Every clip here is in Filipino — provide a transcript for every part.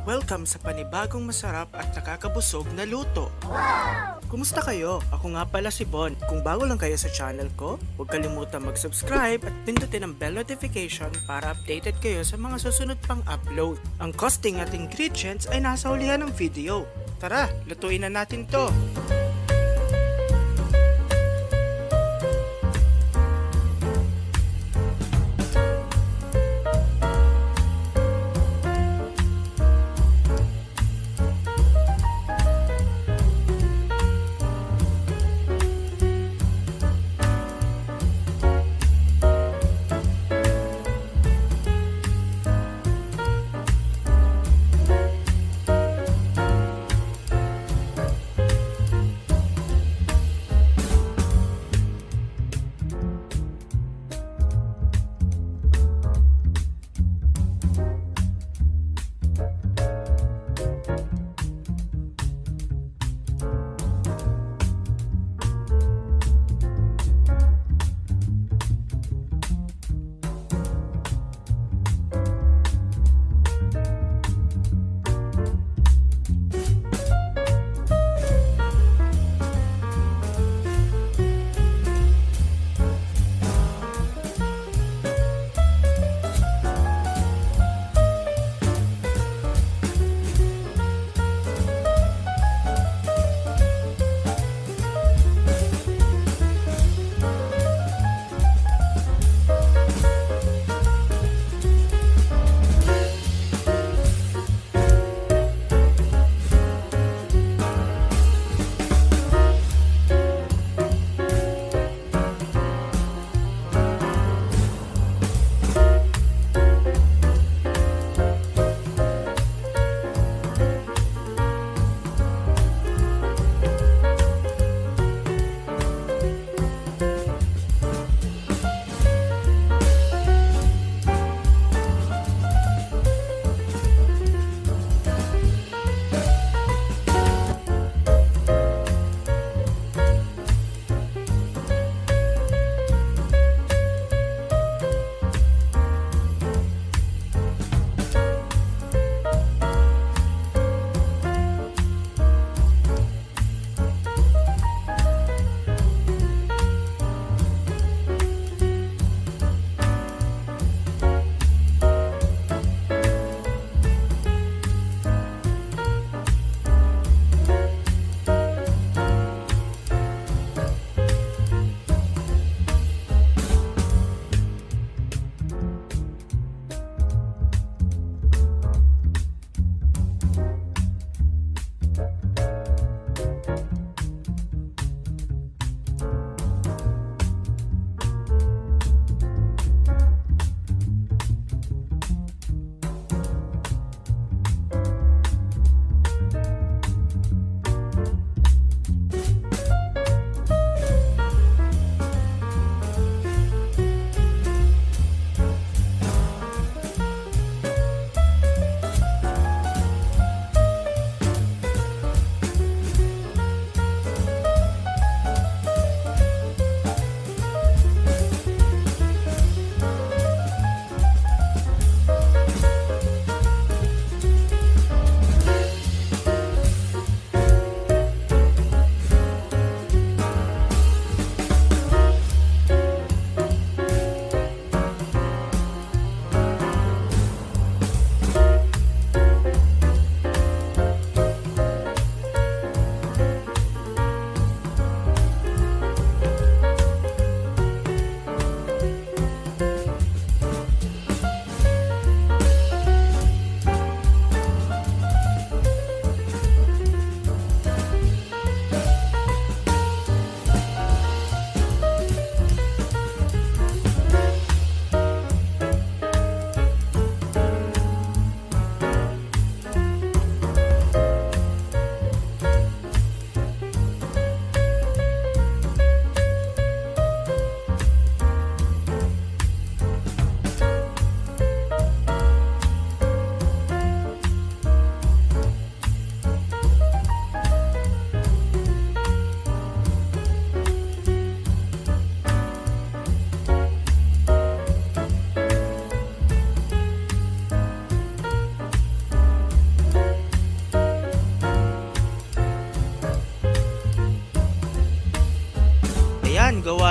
Welcome sa panibagong masarap at nakakabusog na luto. Kumusta kayo? Ako nga pala si Bon. Kung bago lang kayo sa channel ko, huwag kalimutan mag-subscribe at pindutin ang bell notification para updated kayo sa mga susunod pang upload. Ang costing at ingredients ay nasa hulihan ng video. Tara, lutuin na natin to!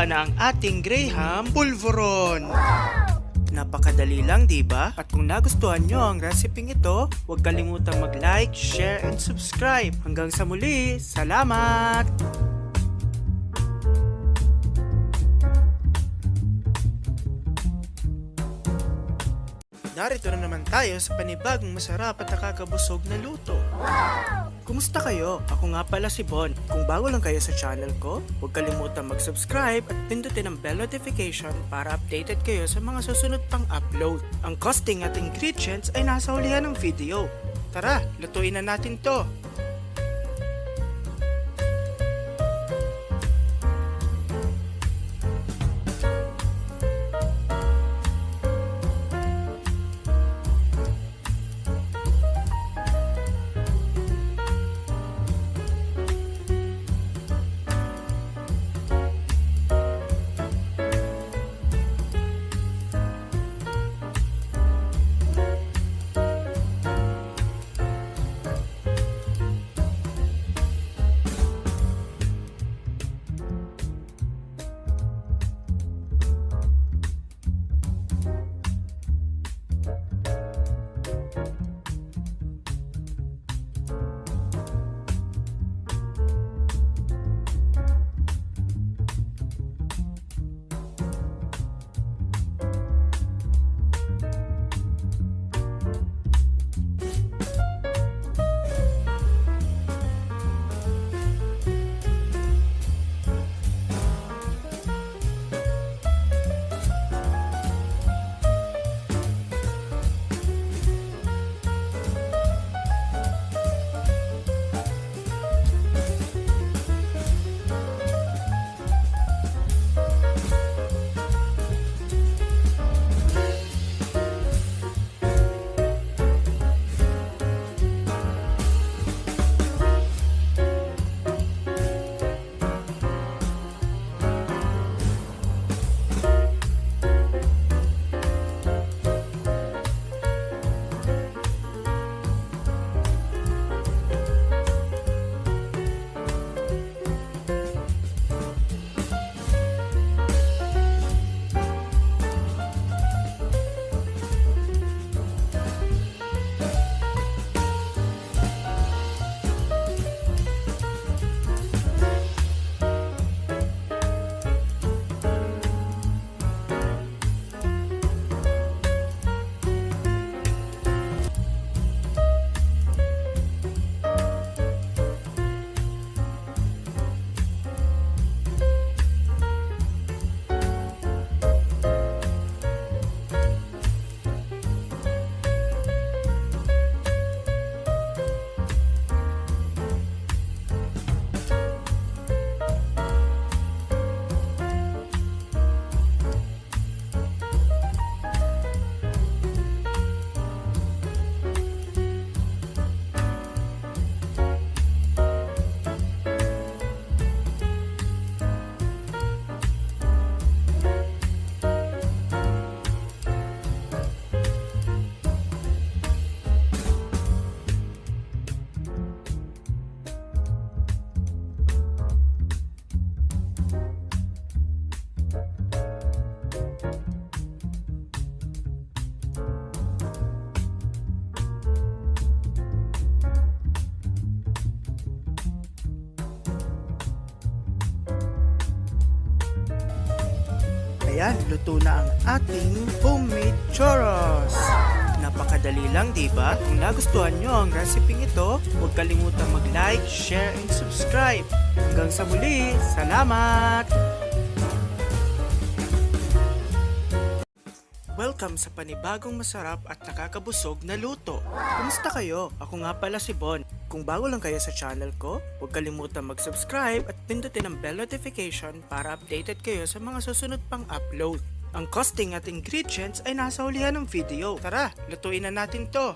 handa na ang ating Graham Pulveron. Napakadali lang, di ba? At kung nagustuhan nyo ang reseping ito, huwag kalimutang mag-like, share, and subscribe. Hanggang sa muli, salamat! Narito na naman tayo sa panibagong masarap at nakakabusog na luto. Kumusta kayo? Ako nga pala si Bon. Kung bago lang kayo sa channel ko, huwag kalimutan mag-subscribe at pindutin ang bell notification para updated kayo sa mga susunod pang upload. Ang costing at ingredients ay nasa hulihan ng video. Tara, lutuin na natin to! Ayan, luto na ang ating homemade churros. Napakadali lang, di ba? Kung nagustuhan nyo ang reseping ito, huwag kalimutang mag-like, share, and subscribe. Hanggang sa muli, salamat! Welcome sa panibagong masarap at nakakabusog na luto. Kumusta kayo? Ako nga pala si Bon. Kung bago lang kayo sa channel ko, huwag kalimutan mag-subscribe at pindutin ang bell notification para updated kayo sa mga susunod pang upload. Ang costing at ingredients ay nasa hulihan ng video. Tara, lutuin na natin to!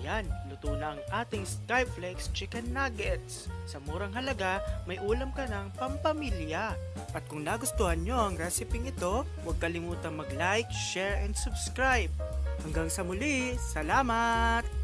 Ayan, luto na ang ating Skyflex Chicken Nuggets. Sa murang halaga, may ulam ka ng pampamilya. At kung nagustuhan nyo ang reseping ito, huwag kalimutang mag-like, share, and subscribe. Hanggang sa muli, salamat!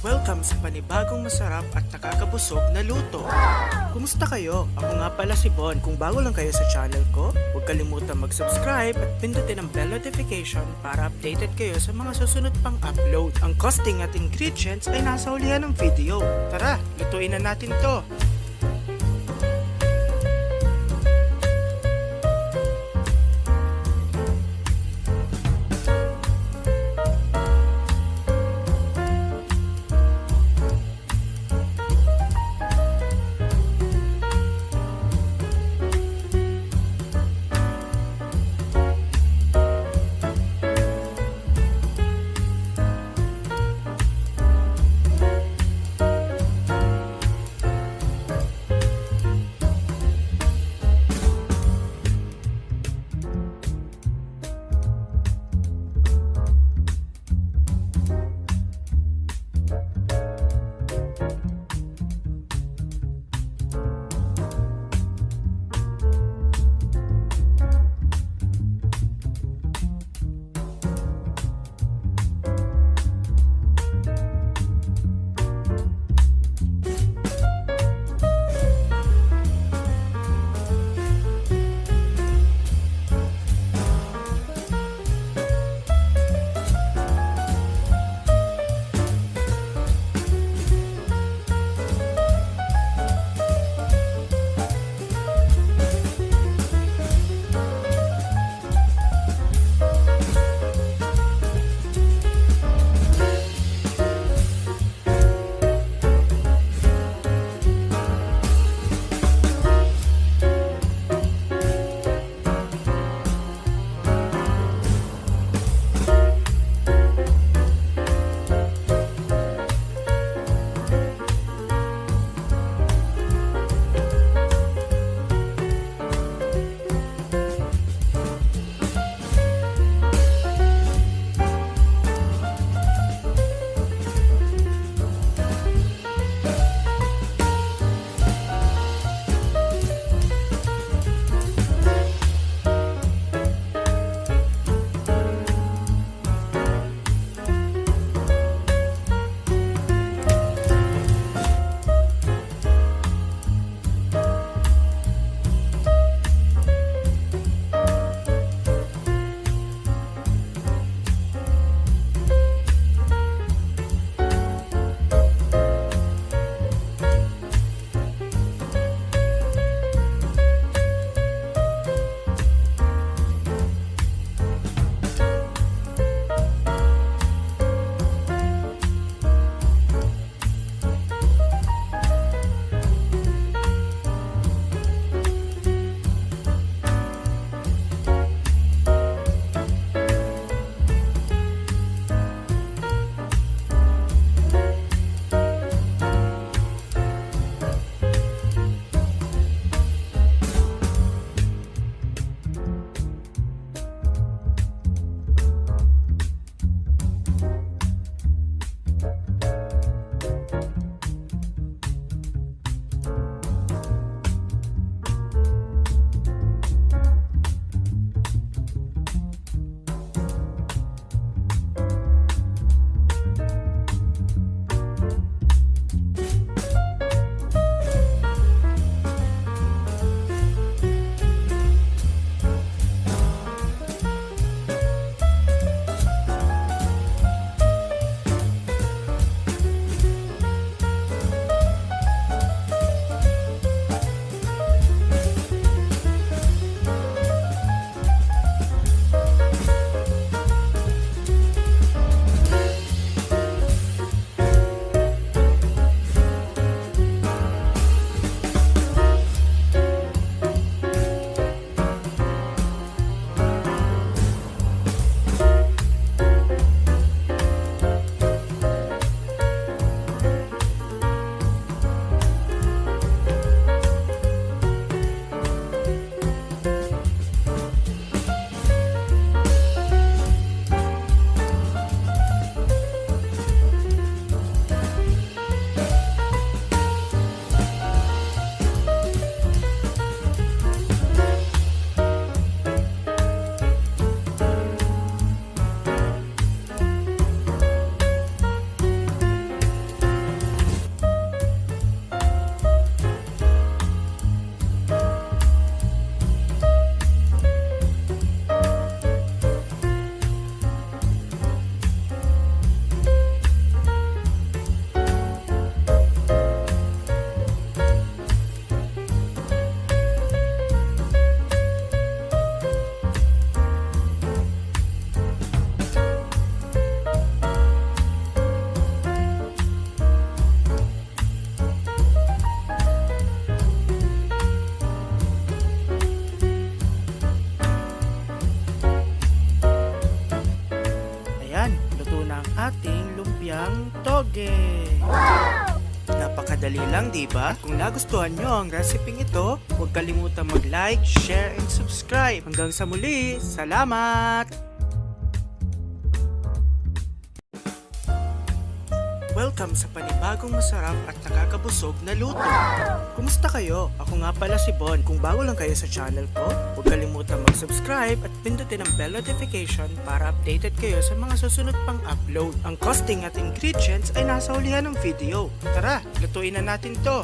Welcome sa panibagong masarap at nakakabusog na luto. Kumusta kayo? Ako nga pala si Bon. Kung bago lang kayo sa channel ko, huwag kalimutan mag-subscribe at pindutin ang bell notification para updated kayo sa mga susunod pang upload. Ang costing at ingredients ay nasa ulihan ng video. Tara, lutuin na natin to. ating lumpiang toge. Napakadali lang, di ba? Kung nagustuhan nyo ang recipe ito, huwag kalimutang mag-like, share, and subscribe. Hanggang sa muli, salamat! Welcome sa panibagong masarap at nakakabusog na luto. Kumusta kayo? Ako nga pala si Bon. Kung bago lang kayo sa channel ko, huwag kalimutang mag-subscribe at pindutin ang bell notification para updated kayo sa mga susunod pang upload. Ang costing at ingredients ay nasa hulihan ng video. Tara, lutuin na natin to.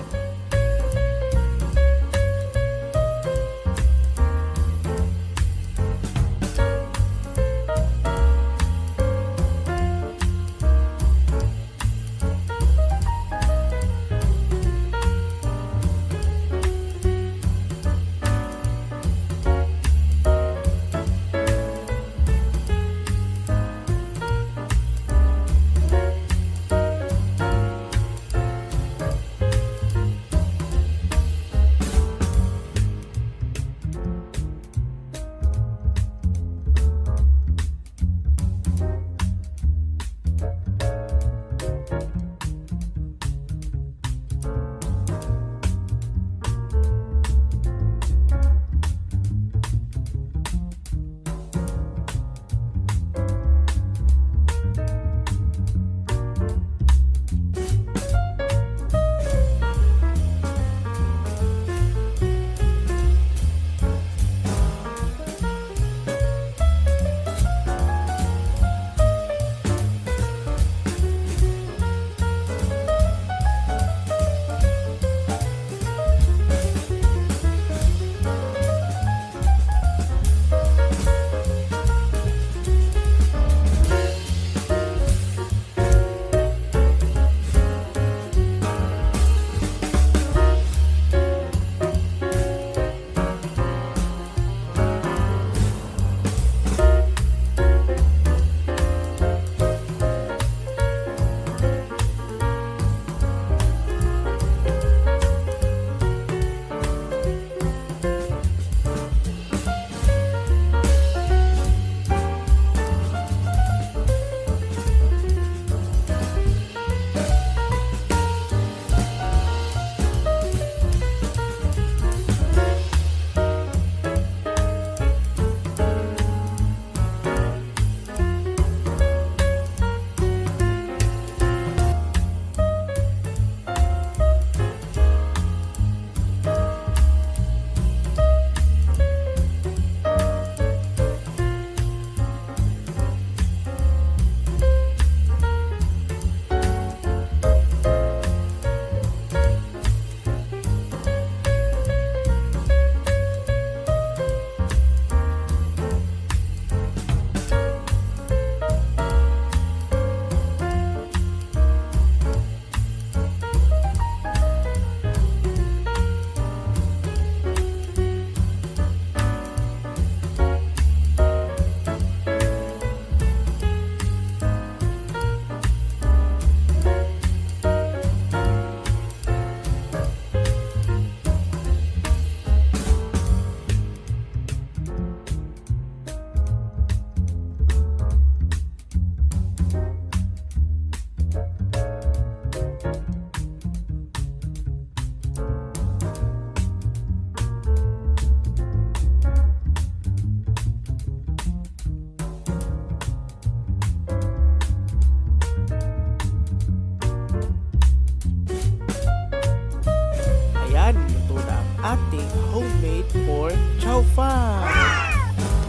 Ating homemade pork chow fan.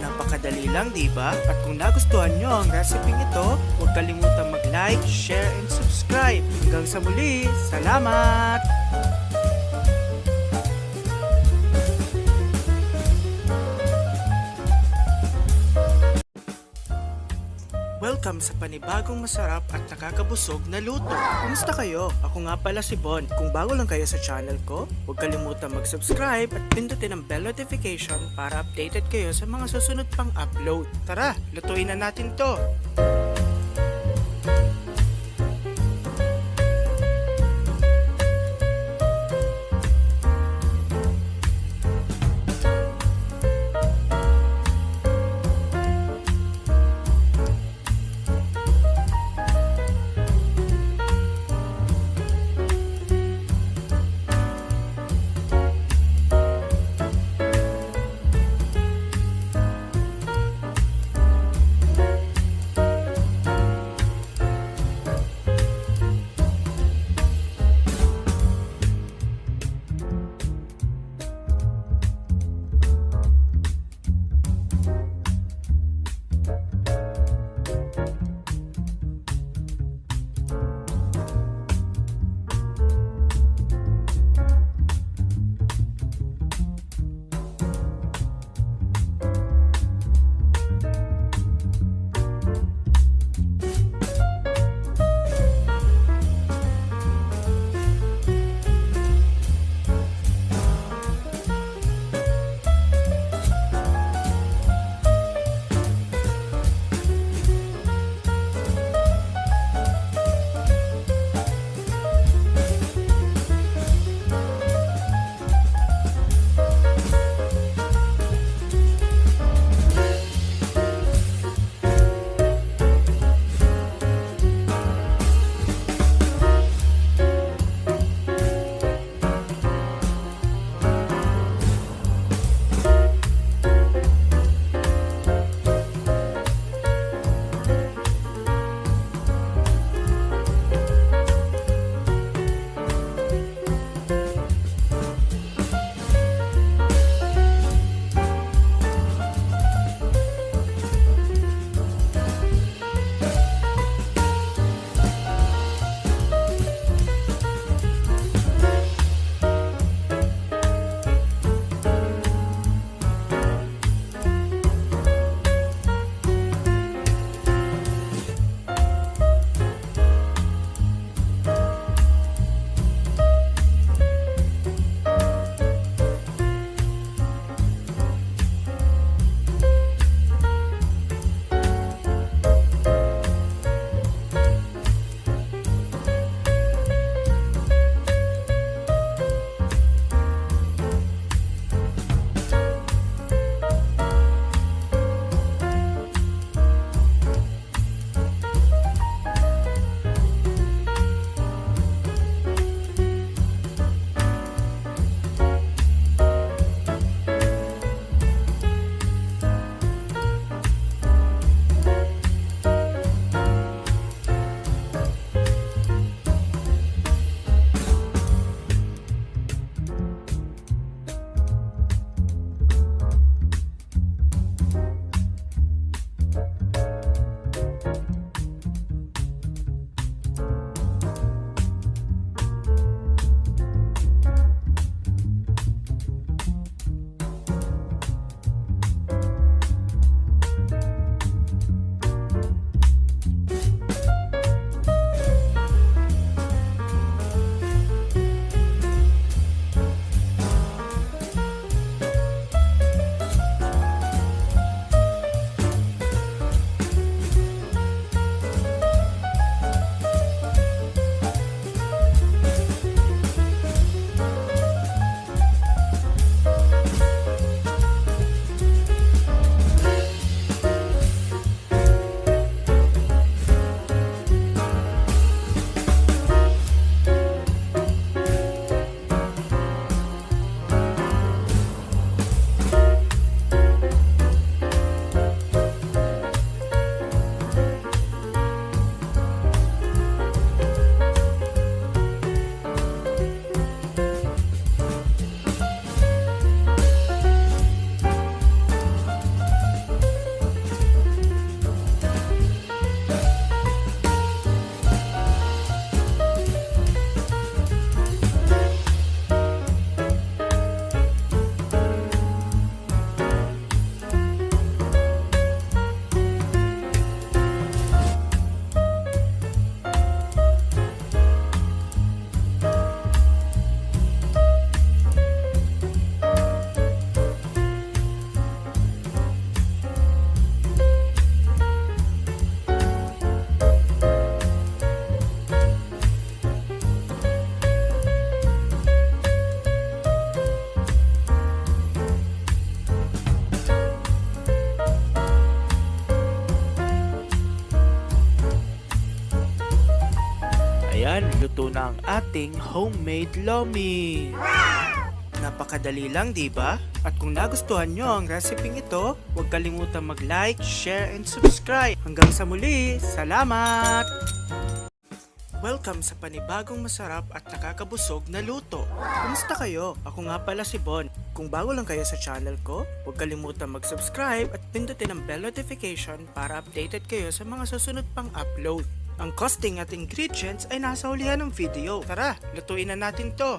Napakadali lang, di ba? At kung nagustuhan nyo ang recipe ito, huwag kalimutang mag-like, share, and subscribe. Hanggang sa muli, salamat! Welcome sa panibagong masarap at nakakabusog na luto. Kumusta kayo? Ako nga pala si Bon. Kung bago lang kayo sa channel ko, huwag kalimutan mag-subscribe at pindutin ang bell notification para updated kayo sa mga susunod pang upload. Tara, lutuin na natin to! Ayan, luto na ang ating homemade lomi. Napakadali lang, di ba? At kung nagustuhan nyo ang recipe ito, huwag kalimutang mag-like, share, and subscribe. Hanggang sa muli, salamat! Welcome sa panibagong masarap at nakakabusog na luto. Kumusta kayo? Ako nga pala si Bon. Kung bago lang kayo sa channel ko, huwag kalimutan mag-subscribe at pindutin ang bell notification para updated kayo sa mga susunod pang upload. Ang costing at ingredients ay nasa hulihan ng video. Tara, lutuin na natin to.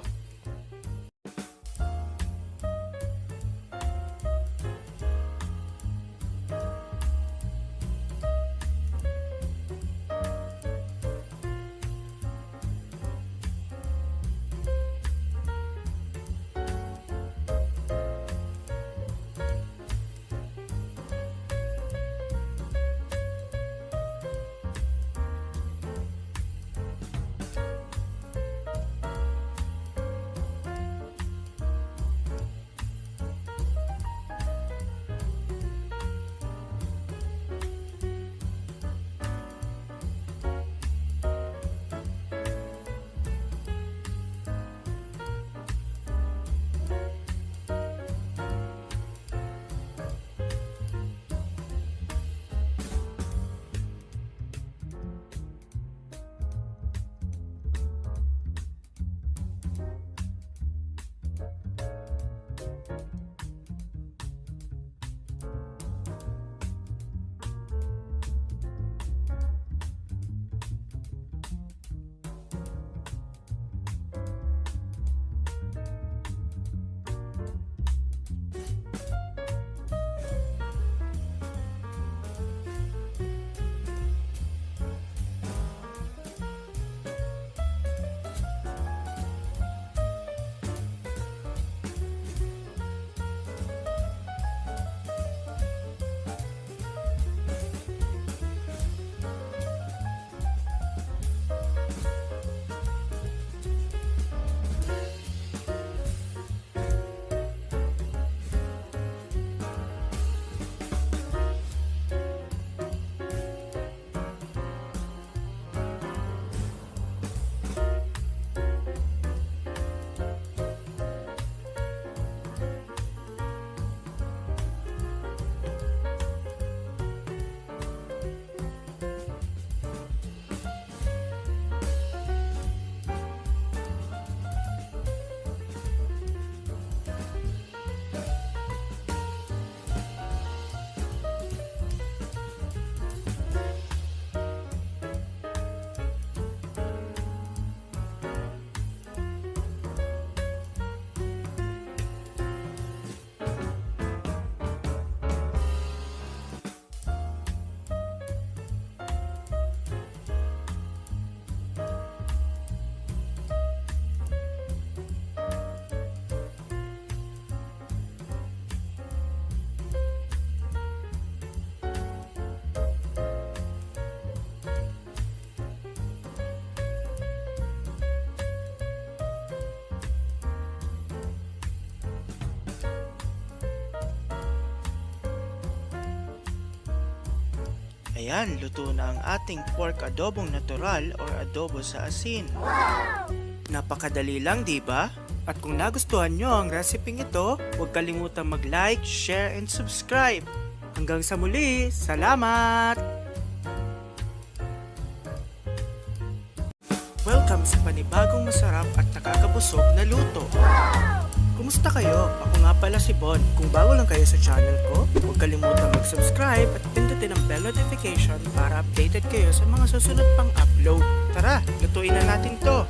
Ayan, luto na ang ating pork adobong natural or adobo sa asin. Napakadali lang, di ba? At kung nagustuhan nyo ang recipe ito, huwag kalimutang mag-like, share, and subscribe. Hanggang sa muli, salamat! Welcome sa panibagong masarap at nakakabusog na luto. Kumusta kayo? Ako nga pala si Bon. Kung bago lang kayo sa channel ko, huwag kalimutan mag-subscribe at pindutin ang bell notification para updated kayo sa mga susunod pang upload. Tara, lutuin na natin to!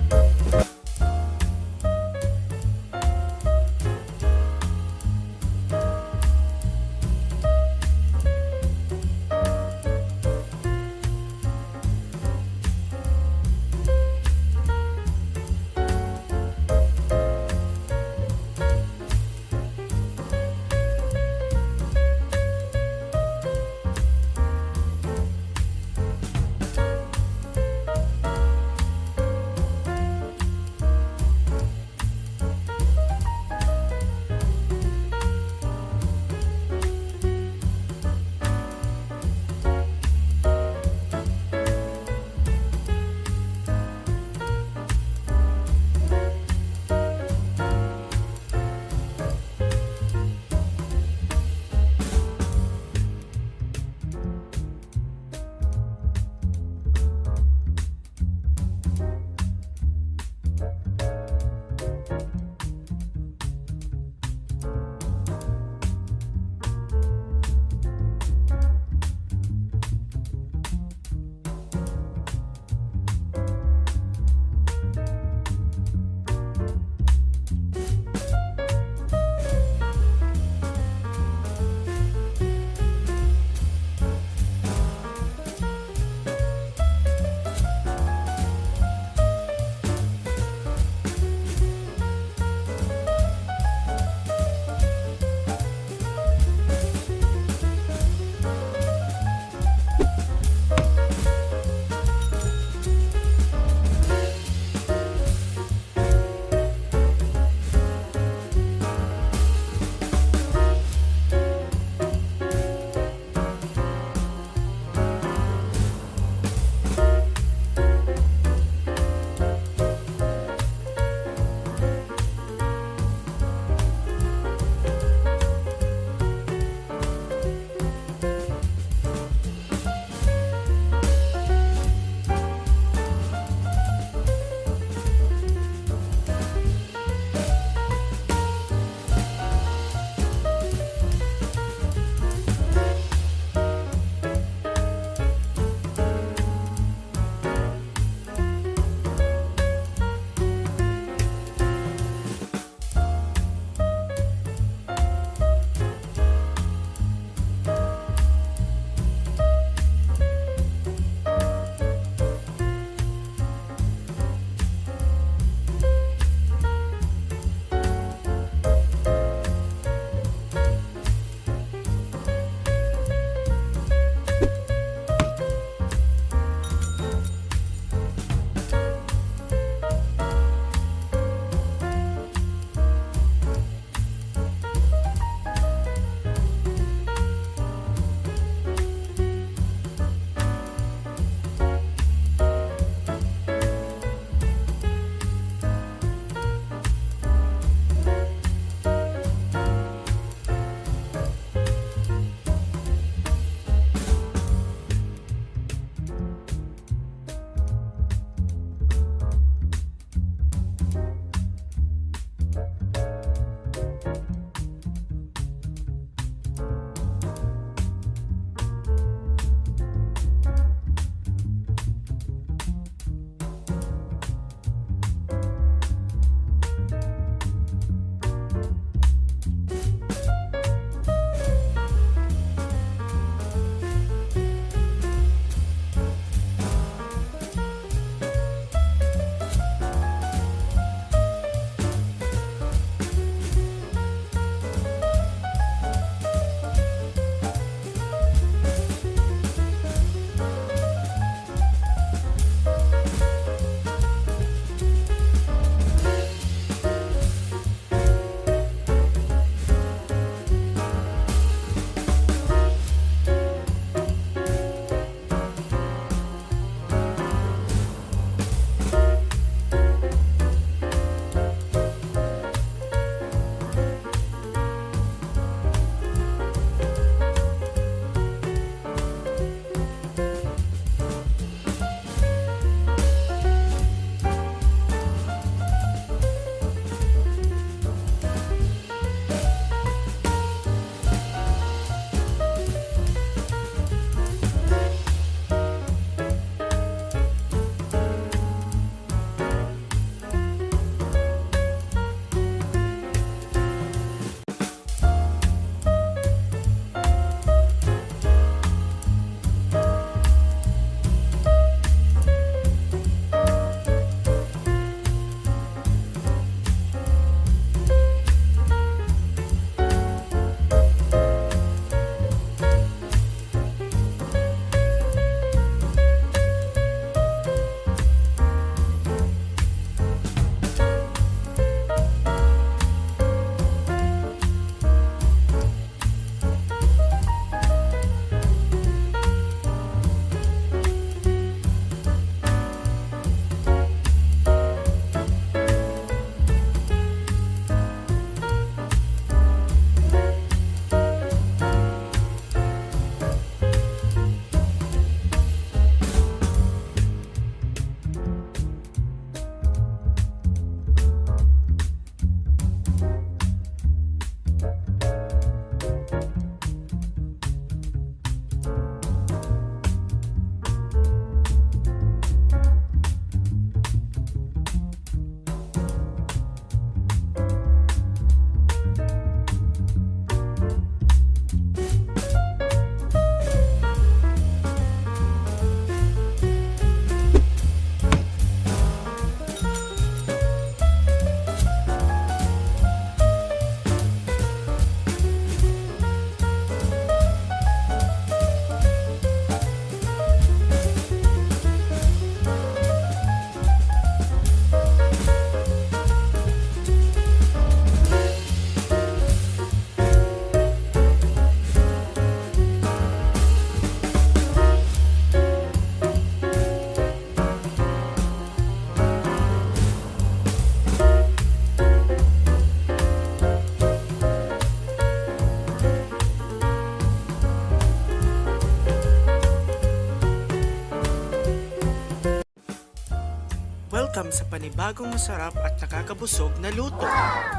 Welcome sa panibagong masarap at nakakabusog na luto.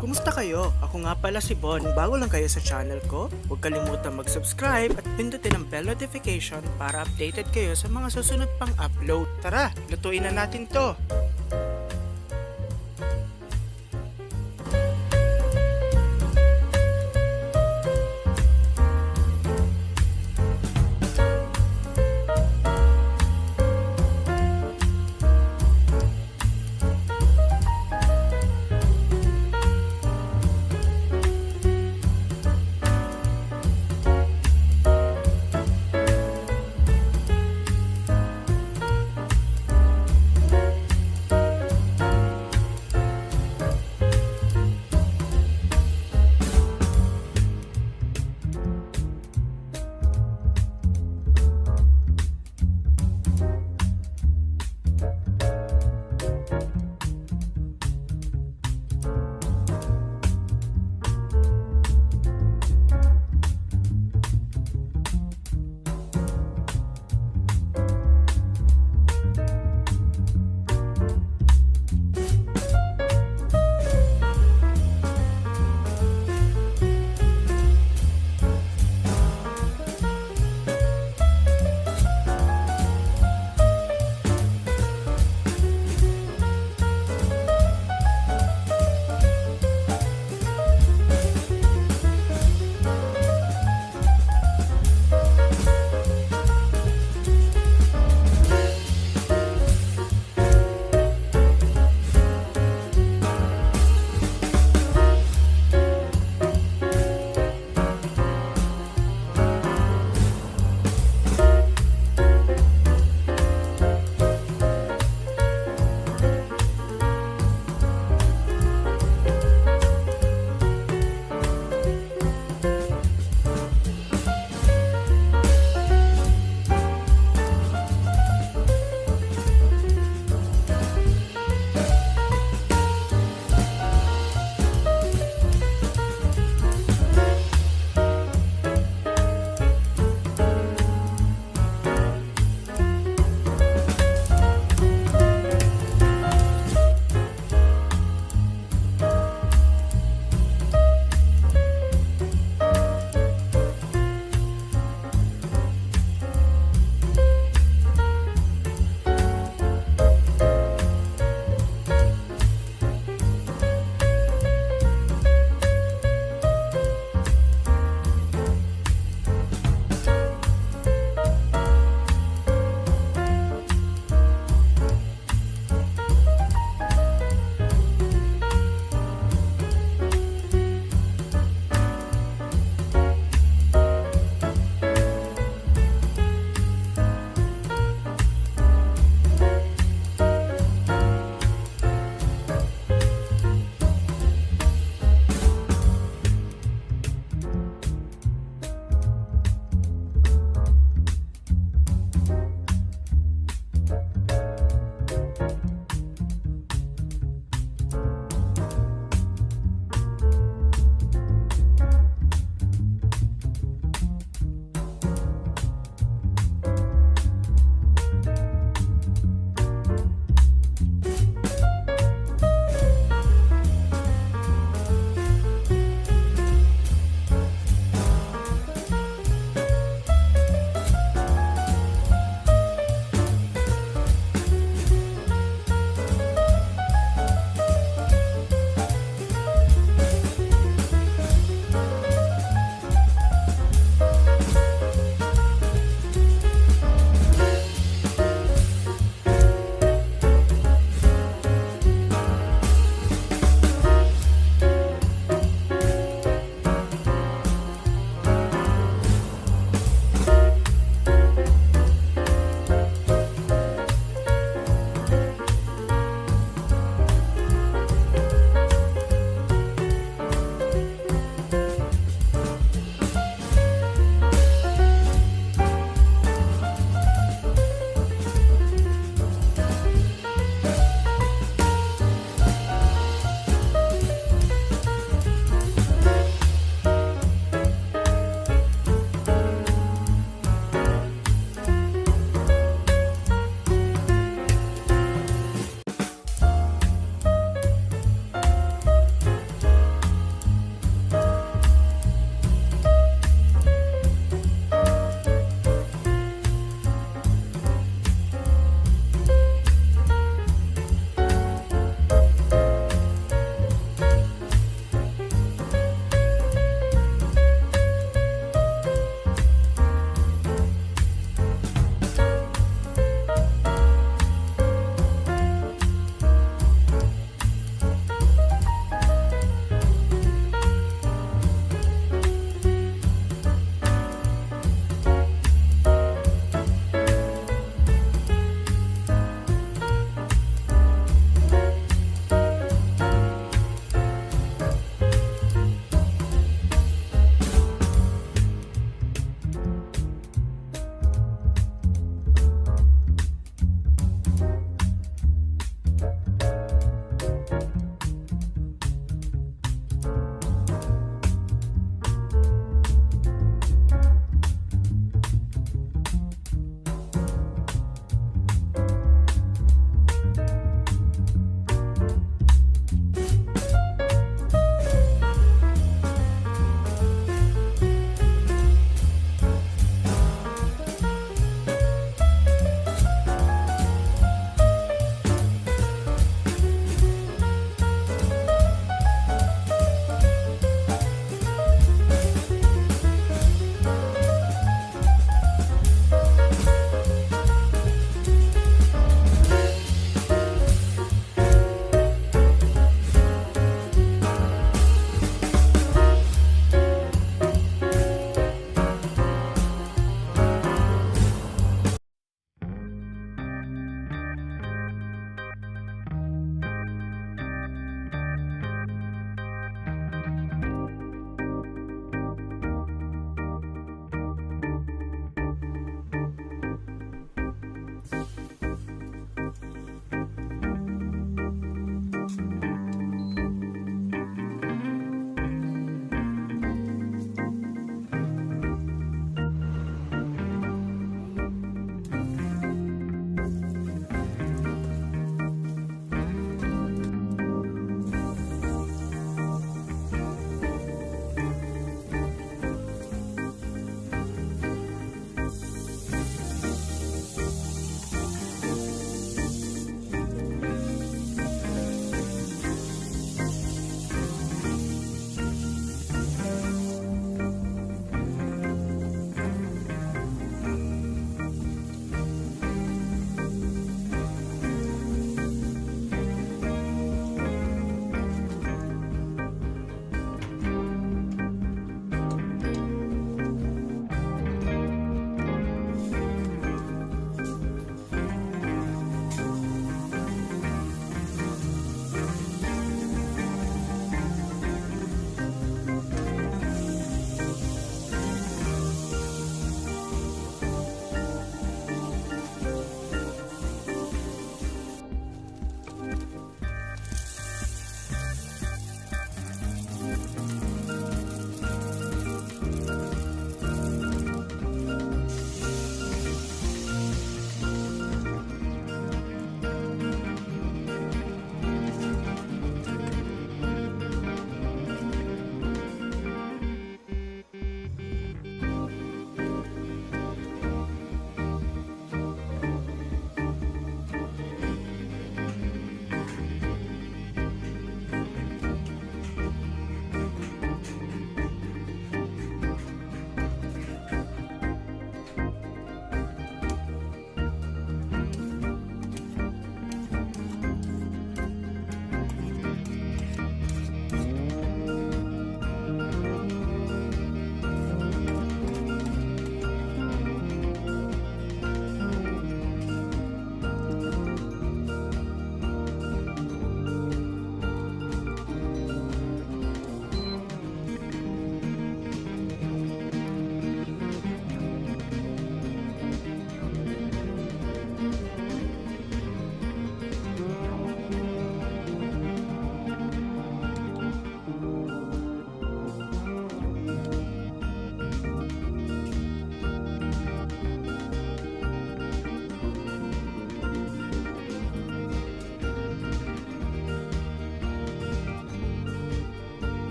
Kumusta kayo? Ako nga pala si Bon. Kung bago lang kayo sa channel ko, huwag kalimutan mag-subscribe at pindutin ang bell notification para updated kayo sa mga susunod pang upload. Tara, lutuin na natin to!